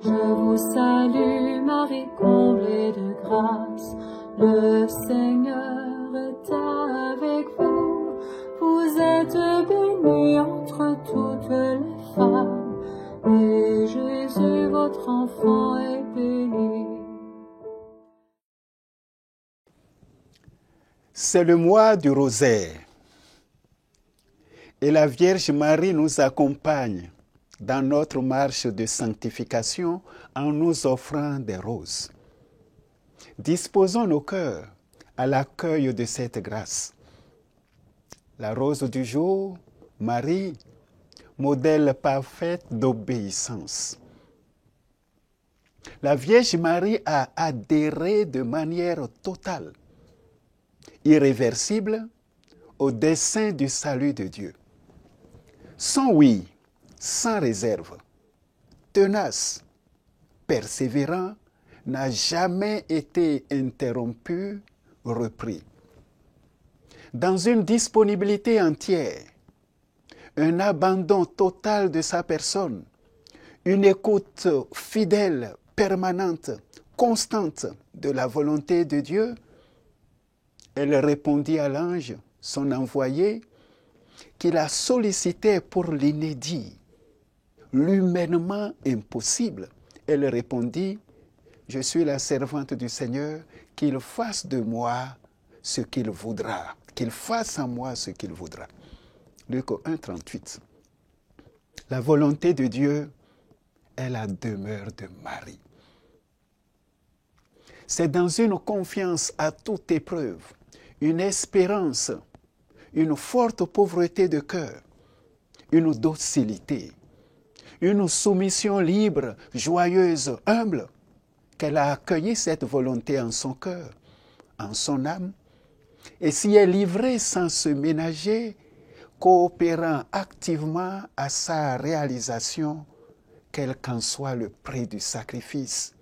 Je vous salue, Marie, comblée de grâce. Le Seigneur est avec vous. Vous êtes bénie entre toutes les femmes, et Jésus, votre enfant, est béni. C'est le mois du rosaire. Et la Vierge Marie nous accompagne dans notre marche de sanctification en nous offrant des roses. Disposons nos cœurs à l'accueil de cette grâce. La rose du jour, Marie, modèle parfait d'obéissance. La Vierge Marie a adhéré de manière totale, irréversible, au dessein du salut de Dieu. Son oui, sans réserve, tenace, persévérant, n'a jamais été interrompu, repris. Dans une disponibilité entière, un abandon total de sa personne, une écoute fidèle, permanente, constante de la volonté de Dieu, elle répondit à l'ange, son envoyé, qui la sollicitait pour l'inédit, l'humainement impossible. Elle répondit, « Je suis la servante du Seigneur, qu'il fasse de moi ce qu'il voudra, qu'il fasse en moi ce qu'il voudra. » Luc 1, 38. La volonté de Dieu est la demeure de Marie. C'est dans une confiance à toute épreuve, une espérance, une forte pauvreté de cœur, une docilité, une soumission libre, joyeuse, humble, qu'elle a accueilli cette volonté en son cœur, en son âme, et s'y est livrée sans se ménager, coopérant activement à sa réalisation, quel qu'en soit le prix du sacrifice,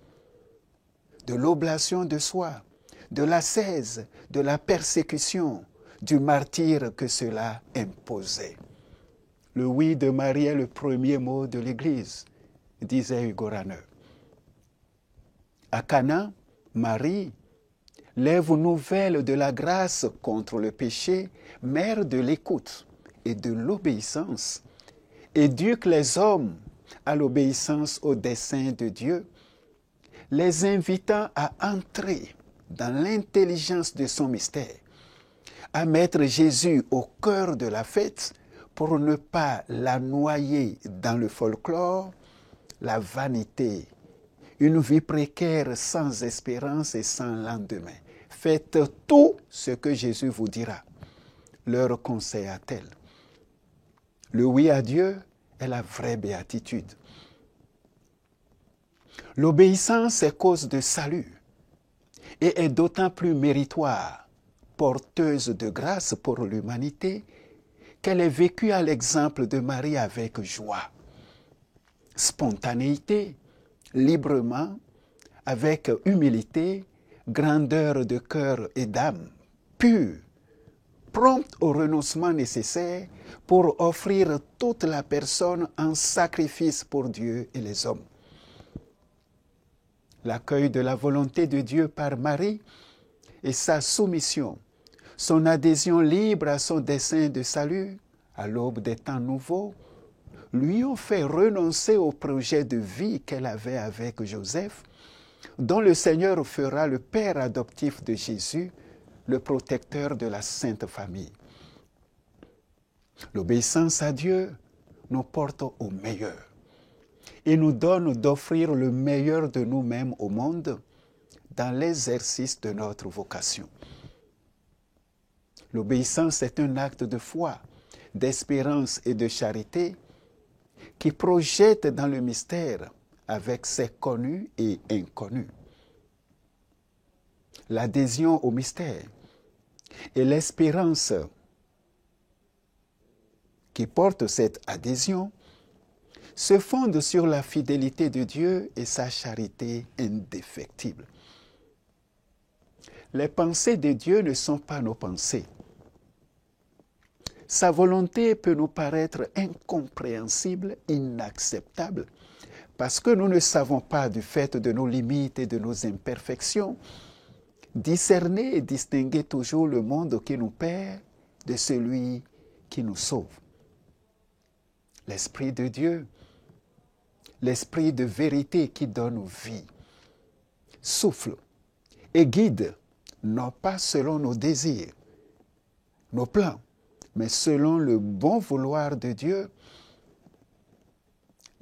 de l'oblation de soi, de l'ascèse, de la persécution, du martyre que cela imposait. Le oui de Marie est le premier mot de l'Église, disait Hugo Ranner. À Cana, Marie, lève nouvelle de la grâce contre le péché, mère de l'écoute et de l'obéissance, éduque les hommes à l'obéissance au dessein de Dieu, les invitant à entrer dans l'intelligence de son mystère, à mettre Jésus au cœur de la fête pour ne pas la noyer dans le folklore, la vanité, une vie précaire sans espérance et sans lendemain. Faites tout ce que Jésus vous dira, leur conseilla-t-elle. Le oui à Dieu est la vraie béatitude. L'obéissance est cause de salut et est d'autant plus méritoire, porteuse de grâce pour l'humanité, qu'elle est vécue à l'exemple de Marie avec joie, spontanéité, librement, avec humilité, grandeur de cœur et d'âme, pure, prompte au renoncement nécessaire pour offrir toute la personne en sacrifice pour Dieu et les hommes. L'accueil de la volonté de Dieu par Marie et sa soumission, son adhésion libre à son dessein de salut, à l'aube des temps nouveaux, lui ont fait renoncer au projet de vie qu'elle avait avec Joseph, dont le Seigneur fera le père adoptif de Jésus, le protecteur de la Sainte Famille. L'obéissance à Dieu nous porte au meilleur et nous donne d'offrir le meilleur de nous-mêmes au monde dans l'exercice de notre vocation. L'obéissance est un acte de foi, d'espérance et de charité qui projette dans le mystère avec ses connus et inconnus. L'adhésion au mystère et l'espérance qui porte cette adhésion se fondent sur la fidélité de Dieu et sa charité indéfectible. Les pensées de Dieu ne sont pas nos pensées. Sa volonté peut nous paraître incompréhensible, inacceptable, parce que nous ne savons pas, du fait de nos limites et de nos imperfections, discerner et distinguer toujours le monde qui nous perd de celui qui nous sauve. L'Esprit de Dieu, l'Esprit de vérité qui donne vie, souffle et guide, non pas selon nos désirs, nos plans, mais selon le bon vouloir de Dieu.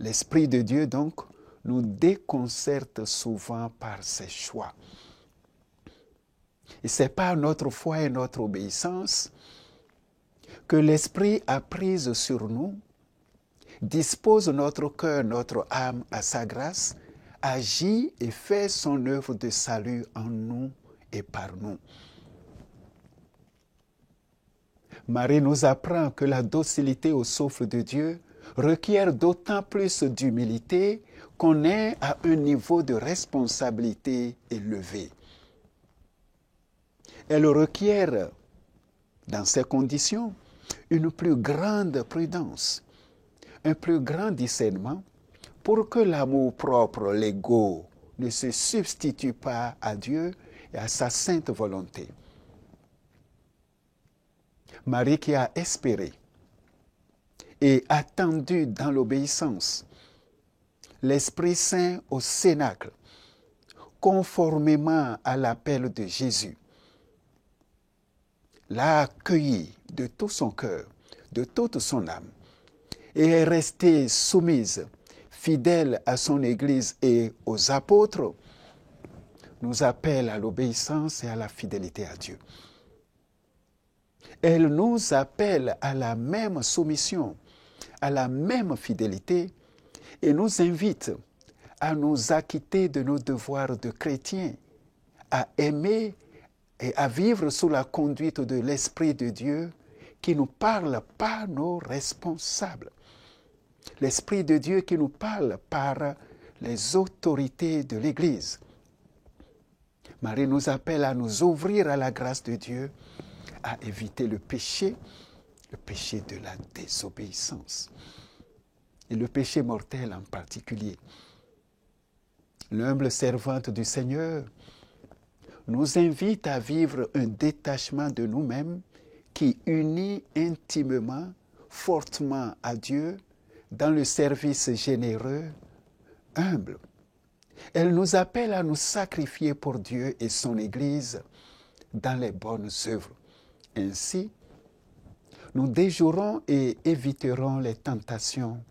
L'Esprit de Dieu, donc, nous déconcerte souvent par ses choix. Et c'est par notre foi et notre obéissance que l'Esprit a prise sur nous, dispose notre cœur, notre âme à sa grâce, agit et fait son œuvre de salut en nous et par nous. Marie nous apprend que la docilité au souffle de Dieu requiert d'autant plus d'humilité qu'on est à un niveau de responsabilité élevé. Elle requiert, dans ces conditions, une plus grande prudence, un plus grand discernement pour que l'amour propre, l'ego, ne se substitue pas à Dieu et à sa sainte volonté. Marie qui a espéré et attendu dans l'obéissance l'Esprit Saint au cénacle, conformément à l'appel de Jésus, l'a accueilli de tout son cœur, de toute son âme, et est restée soumise, fidèle à son Église et aux apôtres, nous appelle à l'obéissance et à la fidélité à Dieu. Elle nous appelle à la même soumission, à la même fidélité, et nous invite à nous acquitter de nos devoirs de chrétiens, à aimer et à vivre sous la conduite de l'Esprit de Dieu qui nous parle par nos responsables. L'Esprit de Dieu qui nous parle par les autorités de l'Église. Marie nous appelle à nous ouvrir à la grâce de Dieu, à éviter le péché de la désobéissance, et le péché mortel en particulier. L'humble servante du Seigneur nous invite à vivre un détachement de nous-mêmes qui unit intimement, fortement à Dieu dans le service généreux, humble. Elle nous appelle à nous sacrifier pour Dieu et son Église dans les bonnes œuvres. Ainsi, nous déjouerons et éviterons les tentations,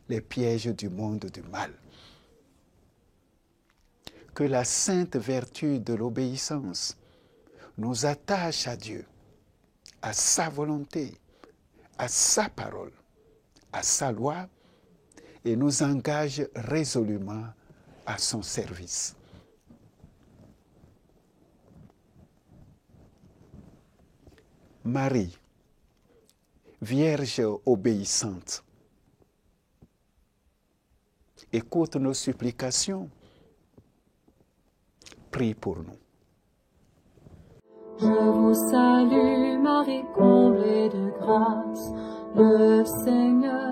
les pièges du monde du mal. Que la sainte vertu de l'obéissance nous attache à Dieu, à sa volonté, à sa parole, à sa loi, et nous engage résolument à son service. Marie, Vierge obéissante, écoute nos supplications, prie pour nous. Je vous salue Marie, comblée de grâce, le Seigneur